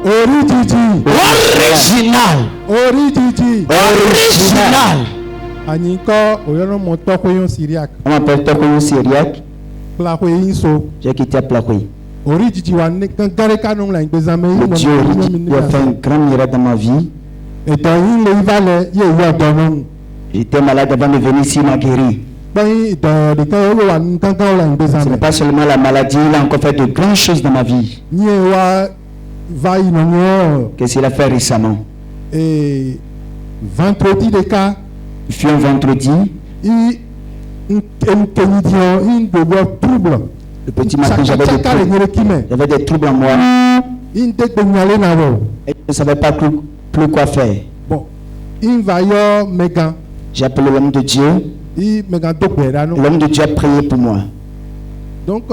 Original. On m'appelle Tokoyo Syriac. J'ai quitté Plakoui. Le Dieu qui a fait un grand miracle dans ma vie. J'étais malade avant de venir ici, il m'a guéri. Ce n'est pas seulement la maladie, il a encore fait de grandes choses dans ma vie. Qu'est-ce qu'il a fait récemment? Et vendredi de cas, il fut un vendredi. Le petit matin, j'avais des troubles en moi. Et je ne savais pas plus quoi faire. Bon, j'ai appelé l'homme de Dieu. L'homme de Dieu a prié pour moi. Donc,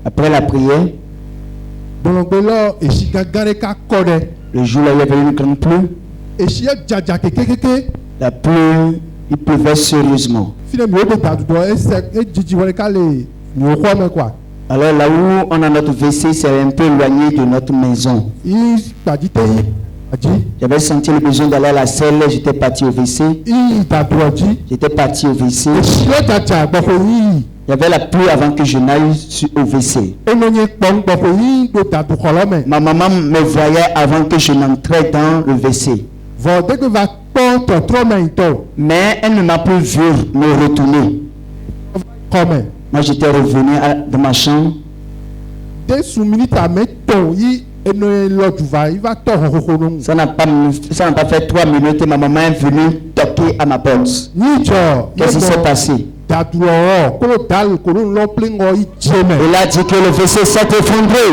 après la prière, le jour là, il y avait une grande pluie. La pluie, il pleuvait sérieusement. Alors là où on a notre WC, c'est un peu éloigné de notre maison. J'avais senti le besoin d'aller à la selle, j'étais parti au WC. J'étais parti au WC. Il y avait la pluie avant que je n'aille au WC. Ma maman me voyait avant que je n'entrais dans le WC. Mais elle ne m'a plus vu me retourner. Moi j'étais revenu dans ma chambre. Ça n'a pas fait 3 minutes et ma maman est venue toquer à ma porte. Qu'est-ce qui s'est passé? Il a dit que le WC s'est effondré.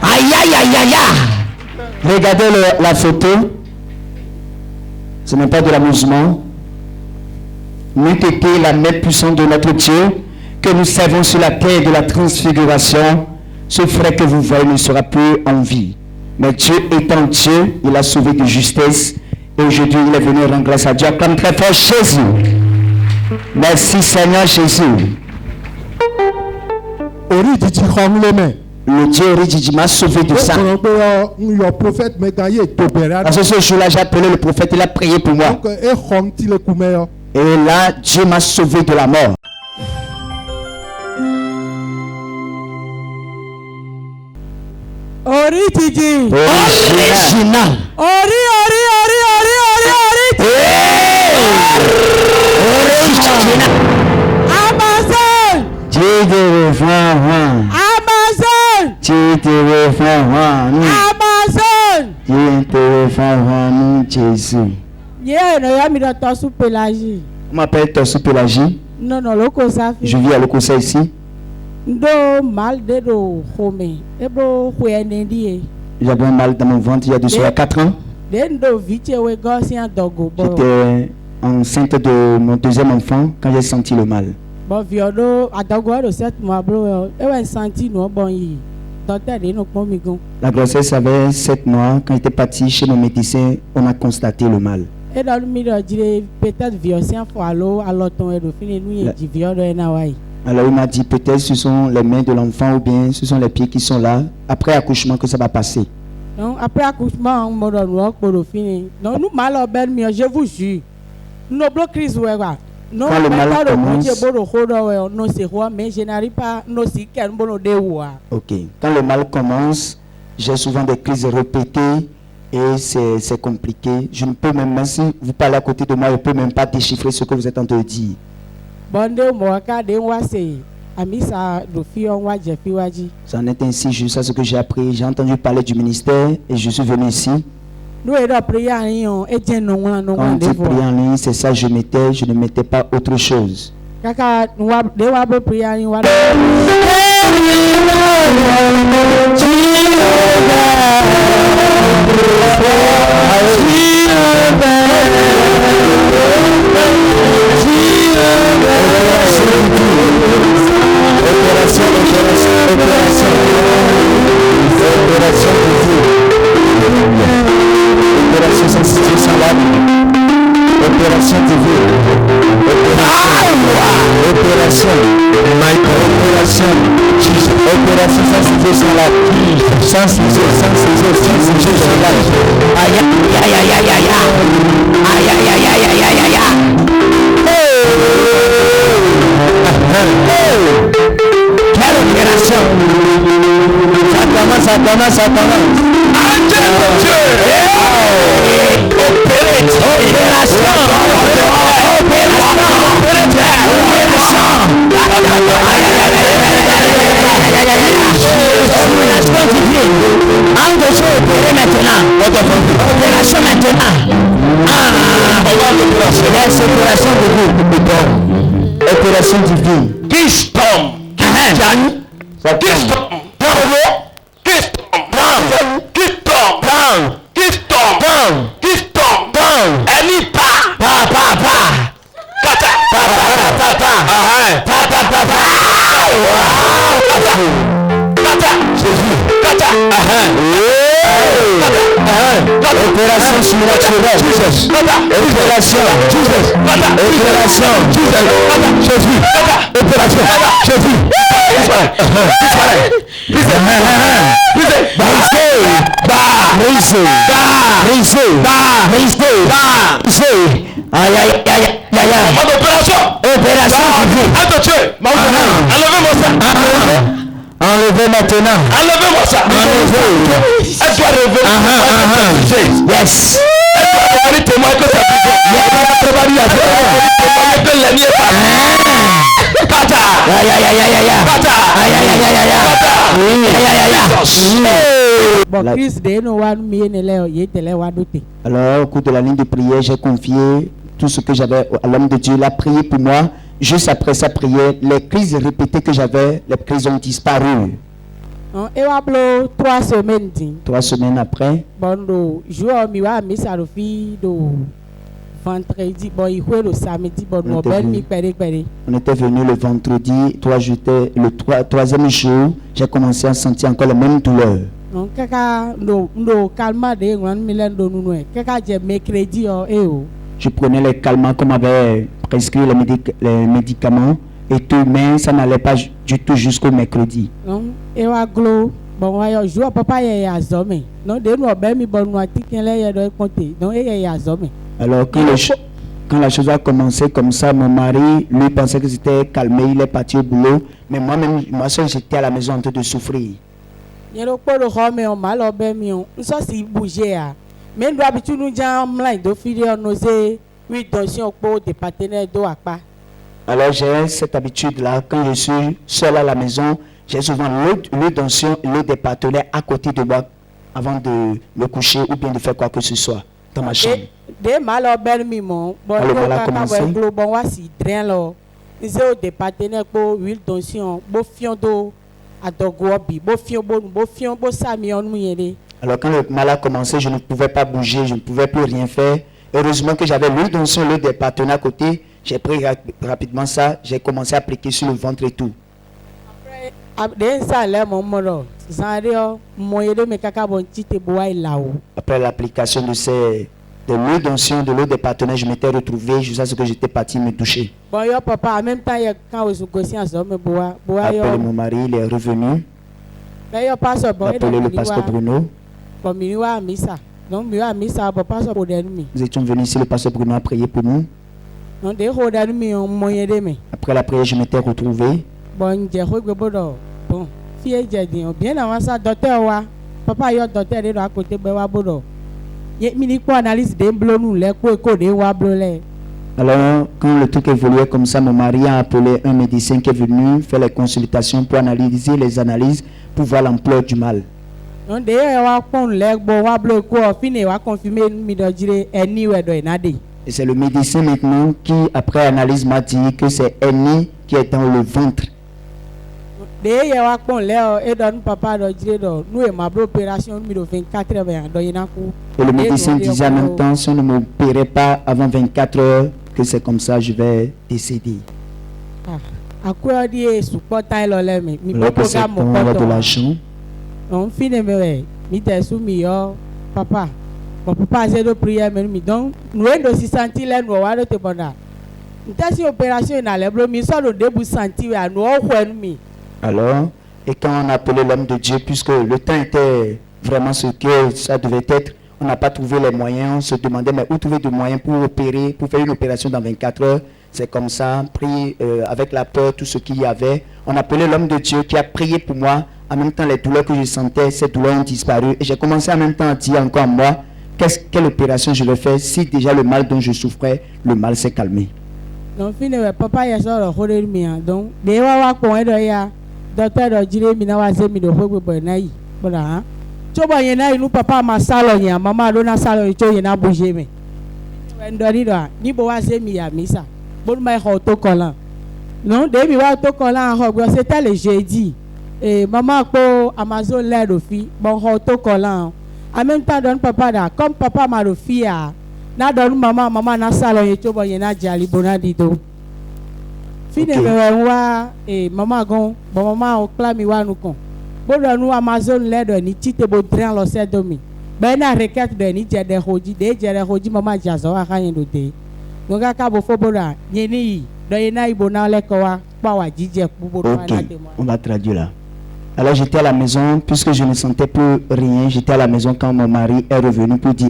Aïe aïe aïe aïe aïe. Regardez la photo. Ce n'est pas de l'amusement. N'eût été la main puissante de notre Dieu que nous servons sur la terre de la transfiguration, ce frère que vous voyez ne sera plus en vie. Mais Dieu étant Dieu, il a sauvé de justesse. Et aujourd'hui, il est venu rendre grâce à Dieu. Comme très fort Jésus. Merci Seigneur Jésus. Le Dieu Orididi m'a sauvé de ça. À ce jour-là, j'ai appelé le prophète, il a prié pour moi. Et là, Dieu m'a sauvé de la mort. Original. Amazon. On m'appelle Tosu Pélagie. Je vis à Lokosa ici. J'avais un mal dans mon ventre il y a de cela 4 ans. J'étais enceinte de mon deuxième enfant quand j'ai senti le mal. La grossesse avait 7 mois. Quand j'étais parti chez mon médecin, on a constaté le mal. Alors il m'a dit peut-être ce sont les mains de l'enfant ou bien ce sont les pieds qui sont là. Après accouchement que ça va passer. Donc après accouchement, je vous jure, nos blocs crises non, quand le mal commence, mais je n'arrive pas. Ok. Quand le mal commence, j'ai souvent des crises répétées et c'est compliqué. Je ne peux même si vous parlez à côté de moi, je ne peux même pas déchiffrer ce que vous êtes en train de dire. Ça en est ainsi, juste à ce que j'ai appris. J'ai entendu parler du ministère et je suis venu ici. Quand on dit prier en ligne, c'est ça, je ne mettais pas autre chose. Opération sensitive sans l'âme. Opération divine. Opération Opération. Opération sans ciseaux sur la vie. Sans ciseaux sur la vie. Aïe, aïe, aïe, aïe, aïe, aïe. Aïe, aïe, aïe, aïe, aïe, aïe, aïe. Quelle opération. Ça commence. Angel de Dieu. Opération divine. Opération surnaturelle. Opération. Enlevez maintenant. Enlevez-moi ça. Enlevez. Elle doit revenir. Yes. Elle doit témoigner que ça Bon, Chris, de no one me ne le yetele wa doute. Alors, au cours de la ligne de prière, j'ai confié tout ce que j'avais à l'homme de Dieu. Il a prié pour moi. Juste après sa prière, les crises répétées que j'avais, les crises ont disparu. Et wa blo 3 semaines din. 3 semaines après, Bon do jour mi wa mi sa fi do vendredi bon il le samedi bon no ben mi pere. on était venu le vendredi, troisième jour, j'ai commencé à sentir encore les mêmes douleurs. Non kaka no calma de ngwan mi len do nunu e. Kaka je mercredi o. Je prenais les calmants comme avait prescrit les médicaments et tout, mais ça n'allait pas du tout jusqu'au mercredi. Non, et wa glo bon wa yo jour papa ye ya zome. Non de no ben mi bon no atiken le ye do compter. Non e ye ya zome. Alors quand la chose a commencé comme ça, mon mari, lui pensait que c'était calmé, il est parti au boulot, mais moi seul j'étais à la maison en train de souffrir. Yero polo home on malo be mi on so si bouger a. Mais nous habituons nous jam line do filière nosé oui donsion pour des partenaires do apa. Alors j'ai cette habitude là, quand je suis seul à la maison, j'ai souvent l'eau d'onction et l'eau des partenaires à côté de moi avant de me coucher ou bien de faire quoi que ce soit dans ma chambre. De malo ben mi mon bon bon wa si drain lo. Ils ont des partenaires pour huile d'onction, bo fion do adogobi, bo fion bo sami on muyere. Alors quand le mal a commencé, je ne pouvais pas bouger, je ne pouvais plus rien faire. Heureusement que j'avais l'huile d'onction, l'eau des partenaires à côté. J'ai pris rapidement ça, j'ai commencé à appliquer sur le ventre et tout. Après l'application de l'huile d'onction, de l'eau des partenaires, je m'étais retrouvé jusqu'à ce que j'étais parti me doucher. Bon, yo papa, en même temps, après mon mari, il est revenu. Appelé le pasteur Bruno. Nous étions venus ici, le pasteur Bruno a prié pour nous. Après la prière, je m'étais retrouvé. Bon, bien avant ça, docteur papa yo docteur de à côté bewa bodo. Analyse de blonu le ko de wa blole. Alors, quand le truc évoluait comme ça, mon mari a appelé un médecin qui est venu faire les consultations pour analyser les analyses pour voir l'ampleur du mal. Et c'est le médecin maintenant qui, après analyse, m'a dit que c'est Annie qui est dans le ventre. Et le médecin disait en même temps, si on ne m'opérait pas avant 24 heures, que c'est comme ça, je vais décéder. Alors que c'est on a de l'argent. Ntasi opération na leblo mi so do debu senti we anu ohwe mi. Alors, et quand on a appelé l'homme de Dieu, puisque le temps était vraiment ce que ça devait être, on n'a pas trouvé les moyens, on se demandait mais où trouver des moyens pour opérer, pour faire une opération dans 24 heures. C'est comme ça, pris avec la peur, tout ce qu'il y avait. On a appelé l'homme de Dieu qui a prié pour moi. En même temps, les douleurs que je sentais, ces douleurs ont disparu. Et j'ai commencé en même temps à dire encore à moi, quelle opération je vais faire si déjà le mal dont je souffrais, le mal s'est calmé. Donc, finalement, papa, il y a ça, le mien. Donc, des fois, on a docteur de Jiré, na wa zemi de hogo bonayi. Voilà. Choba yena inu papa ma salon ya, mama dona salon icho yena bouger me. Ndori do, ni bo wa zemi ya misa. Bon mai hoto kolan. Non, demi wa to kolan ho, c'était le jeudi. Et maman ko Amazon l'air de fille, bon hoto kolan. En même temps donne papa da, comme papa ma do fille a, na donne maman na salon icho bo yena jali bonadi do. Finalement, wa maman gon, bon maman o clami wa nous con. Bon nous Amazon l'aide ni tite bo drain lo se domi. Ben na requête de ni jede hoji maman jazo a rien do de. Ngoga ka bo fo bora, yeni do yena ibo na le ko wa pa wa jije ku bo na de moi. On va traduire là. Alors j'étais à la maison, puisque je ne sentais plus rien, j'étais à la maison quand mon mari est revenu pour dire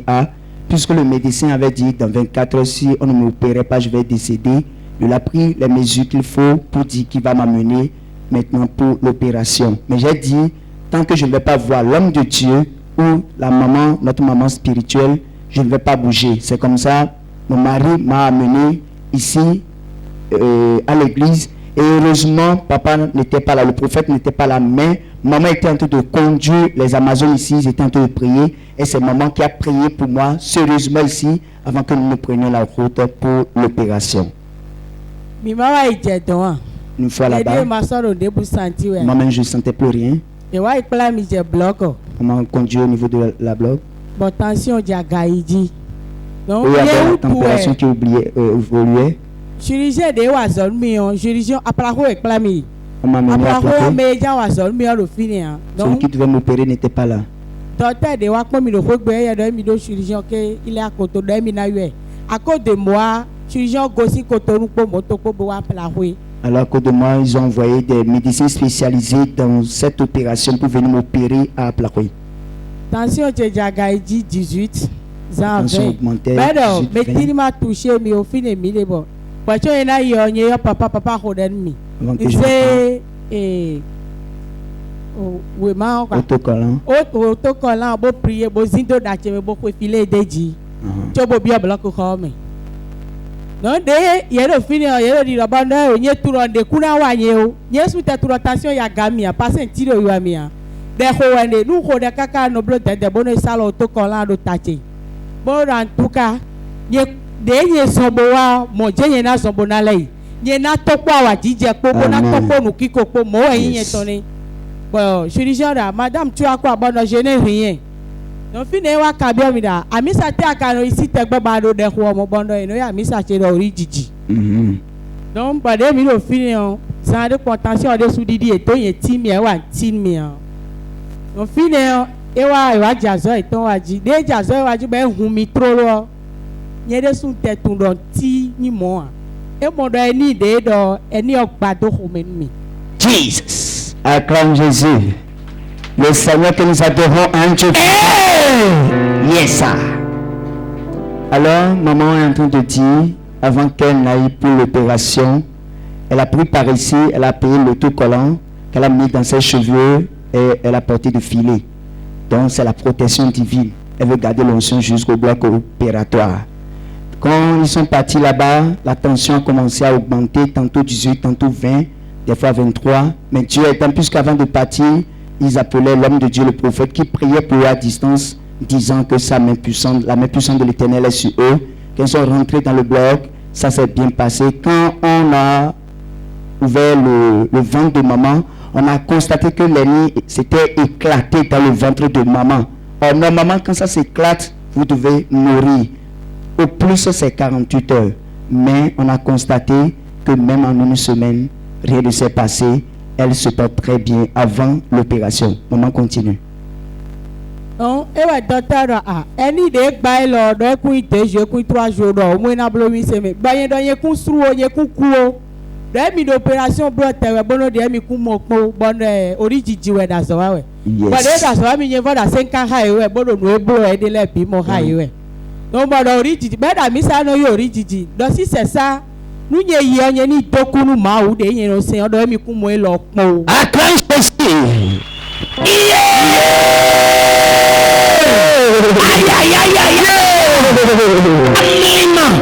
puisque le médecin avait dit dans 24 heures si on ne m'opérait pas, je vais décéder. Il a pris les mesures qu'il faut pour dire qu'il va m'amener maintenant pour l'opération. Mais j'ai dit, tant que je ne vais pas voir l'homme de Dieu ou la maman, notre maman spirituelle, je ne vais pas bouger. C'est comme ça, mon mari m'a amené ici à l'église. Et heureusement, papa n'était pas là, le prophète n'était pas là, mais maman était en train de conduire les Amazones ici, ils étaient en train de prier. Et c'est maman qui a prié pour moi, sérieusement ici, avant que nous prenions la route pour l'opération. Une fois là-bas, maman, je ne sentais plus rien. On m'a conduit au niveau de la bloc. Bon, tension, il y a Gaïdi. Donc, il y avait la température qui évoluait. Chirurgien de Wazon, chirurgien après réclamé. On m'a mené à plaquer. Celui qui devait m'opérer n'était pas là. Docteur de Wakmo, le chirurgien il est à côté de Minaye. À cause de moi, chirurgien Gossi Cotonou pour Motoko Boa Plaoué. Alors à cause de moi, ils ont envoyé des médecins spécialisés dans cette opération pour venir m'opérer à Plaoué. Tension Djagaïdi 18. Tension augmentée. Mais il m'a touché, mais au fin de mille bon. Parce que il y a papa rodemi. C'est autocollant. Autocollant, beau prier, beau zindo d'acheter, beau filet d'éji. Tu beau bien blanc comme. Non, il y a le fini, il y a le rabanda, il y a tout le monde, kuna wanyo. Il y a sous ta rotation, il y a gamia, passe un tiro yamia. Des hoande, nous hoda kaka no bloc de bonne salle autocollant de taché. Bon, en tout cas, denye somboa moje yena sombona lei yena tokwa wa jije popo na toko nukiko po mo yin toni bon chirurgien da madame tu as quoi bon je n'ai rien non fine wa kabia mi da amisa te akano isi tegbe ba do de ho mo bondo eno ya amisa che do ri jiji donc ba de mi do fine on sans de contention de soudidi et to yen ti mi e wa ti mi on non fine e wa jazo e ton wa ji de jazo wa ji be hun mi tro lo Jesus, acclame Jésus. Le Seigneur que nous adorons un Dieu. Yes, sir. Alors, maman est en train de dire, avant qu'elle n'aille pour l'opération, elle a pris par ici, elle a payé l'autocollant qu'elle a mis dans ses cheveux et elle a porté du filet. Donc, c'est la protection divine. Elle veut garder l'onction jusqu'au bloc opératoire. Quand ils sont partis là-bas, la tension a commencé à augmenter, tantôt 18, tantôt 20, des fois 23. Mais Dieu étant, puisqu'avant de partir, ils appelaient l'homme de Dieu, le prophète, qui priait pour eux à distance, disant que sa main puissante, la main puissante de l'Éternel est sur eux. Quand ils sont rentrés dans le bloc, ça s'est bien passé. Quand on a ouvert le ventre de maman, on a constaté que l'ennemi s'était éclaté dans le ventre de maman. Or, normalement, quand ça s'éclate, vous devez mourir. Au plus, c'est 48 heures. Mais on a constaté que même en une semaine, rien ne s'est passé. Elle se porte très bien avant l'opération. Maman continue. Non, et ouais, docteur, any day, by Lord, I quit the je quit 3 jours, when I blow me, say me, by you don't you construe, you cook. Let me the operation brought a bono de mi kumo, bon, origin, that's the way. But that's why I mean, you've got a second highway, but no blow, I did let people highway. No more origin, but I miss I know your origin. Does he say, sir? Nous y a ni dokunu ma ou de yen se odo mi ku mo lo pon. Acclame ceci.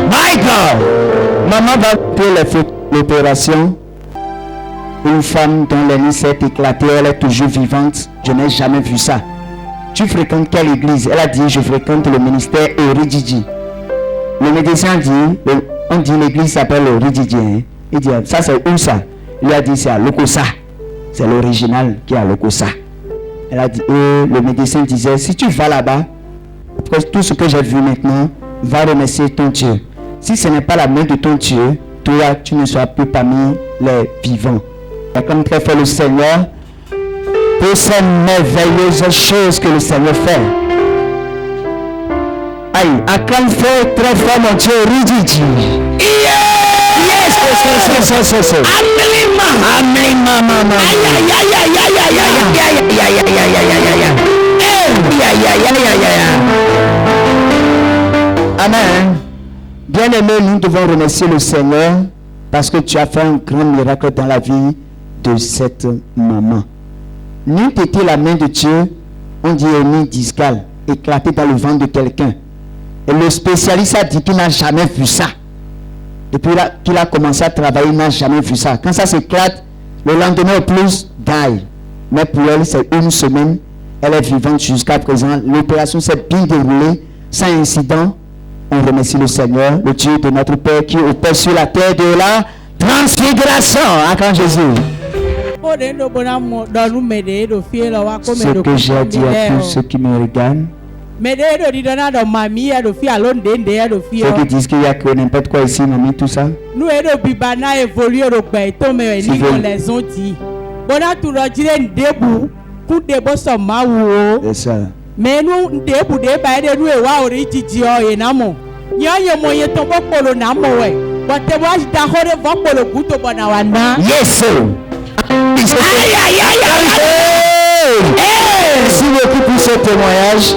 My God. Maman va faire l'opération. Une femme dont le nez s'est éclaté, elle est toujours vivante. Je n'ai jamais vu ça. Tu fréquentes quelle église? Elle a dit, je fréquente le ministère Oridjidji. Le médecin dit, on dit l'église s'appelle Oridjidji. Hein? Il dit, ça c'est où ça? Il a dit, c'est à Lokossa. C'est l'original qui est à Lokossa. Elle a dit, le médecin disait, si tu vas là-bas, tout ce que j'ai vu maintenant, va remercier ton Dieu. Si ce n'est pas la main de ton Dieu, toi, tu ne seras plus parmi les vivants. Comme très fort le Seigneur, pour ces merveilleuses choses que le Seigneur fait. Aïe, acclame fort, très fort mon Dieu, Oridjidji. Yes, yes. Amen. Bien-aimés, nous devons remercier le Seigneur parce que tu as fait un grand miracle dans la vie de cette maman. N'eût été la main de Dieu, on dit hernie discale, éclatée dans le ventre de quelqu'un. Et le spécialiste a dit qu'il n'a jamais vu ça. Depuis qu'il a commencé à travailler, il n'a jamais vu ça. Quand ça s'éclate, le lendemain au plus, die. Mais pour elle, c'est une semaine. Elle est vivante jusqu'à présent. L'opération s'est bien déroulée, sans incident. On remercie le Seigneur, le Dieu de notre Père qui opère sur la terre de la transfiguration. Quand Jésus. Ce que j'ai dit à tous ceux qui me regardent. Ceux qui disent qu'il y a que n'importe quoi ici, on a mis tout ça. C'est ça. Mais nous debu de ba de nous e wa Oridjidji o enamo nyoye moye to bokolo na mo we bote wa da hore bokolo guto bona wana yes merci beaucoup pour ce témoignage.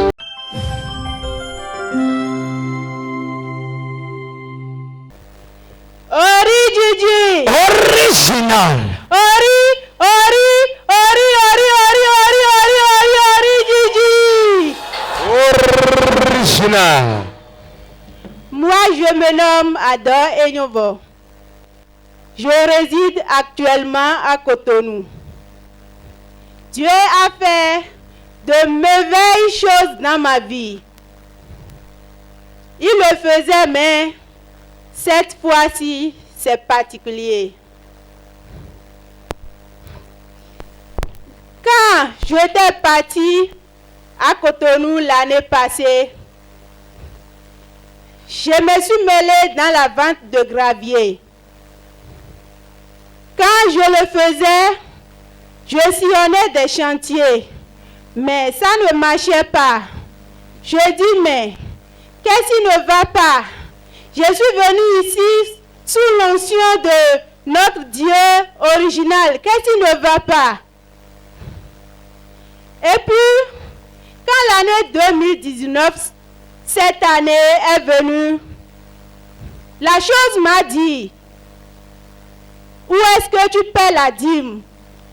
Oridjidji original original. Moi, je me nomme Ada Enyobo. Je réside actuellement à Cotonou. Dieu a fait de merveilleuses choses dans ma vie. Il le faisait, mais cette fois-ci, c'est particulier. Quand j'étais partie à Cotonou l'année passée, je me suis mêlée dans la vente de gravier. Quand je le faisais, je sillonnais des chantiers, mais ça ne marchait pas. Je dis, mais qu'est-ce qui ne va pas? Je suis venue ici sous l'onction de notre Dieu original. Qu'est-ce qui ne va pas? Et puis, quand l'année 2019, cette année est venue, la chose m'a dit, où est-ce que tu paies la dîme?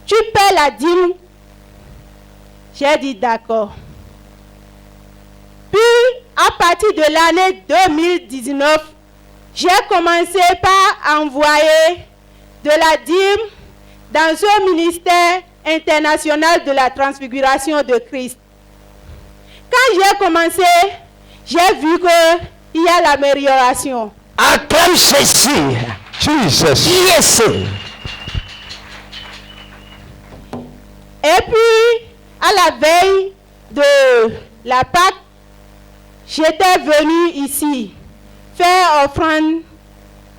Tu paies la dîme? J'ai dit d'accord. Puis, à partir de l'année 2019, j'ai commencé par envoyer de la dîme dans un ministère international de la transfiguration de Christ. Quand j'ai commencé, j'ai vu qu'il y a l'amélioration. Acclame Jésus. Jesus. Yes. Et puis, à la veille de la Pâque, j'étais venue ici faire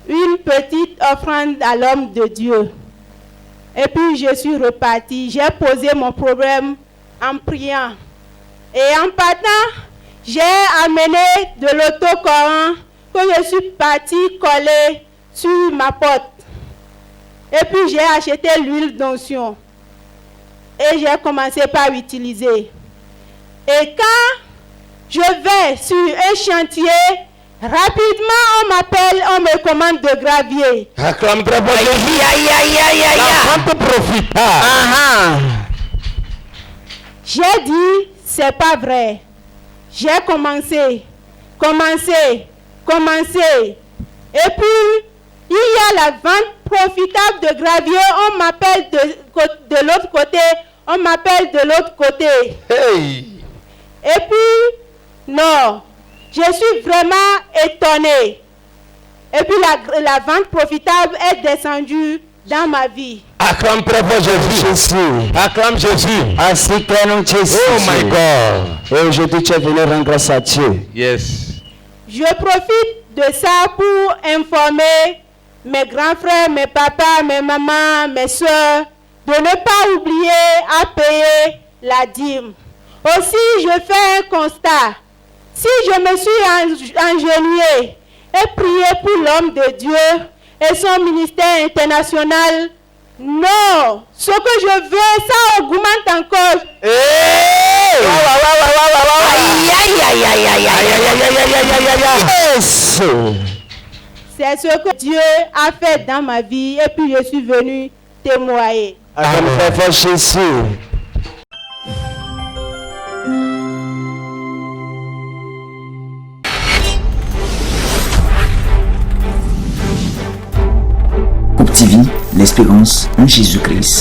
une petite offrande à l'homme de Dieu. Et puis je suis repartie. J'ai posé mon problème en priant. Et en partant, j'ai amené de l'autocollant que je suis partie coller sur ma porte. Et puis j'ai acheté l'huile d'onction. Et j'ai commencé par l'utiliser. Et quand je vais sur un chantier, rapidement on m'appelle, on me commande de gravier. Acclame très fort Jésus. L'enfant te profite. J'ai dit, c'est pas vrai. J'ai commencé. Et puis, il y a la vente profitable de gravier. On m'appelle de l'autre côté. Hey. Et puis, non, je suis vraiment étonnée. Et puis, la vente profitable est descendue dans ma vie. Acclame très fort Jésus. Acclame Jésus. Ainsi que nous Jésus. Oh my God. Et aujourd'hui, tu es venu rendre grâce à Dieu. Yes. Je profite de ça pour informer mes grands frères, mes papas, mes mamans, mes soeurs, de ne pas oublier à payer la dîme. Aussi, je fais un constat. Si je me suis engenouillée et prié pour l'homme de Dieu et son ministère international, non, ce que je veux, ça augmente encore. C'est ce que Dieu a fait dans ma vie et puis je suis venu témoigner. Jésus. Coupe TV, l'espérance en Jésus-Christ.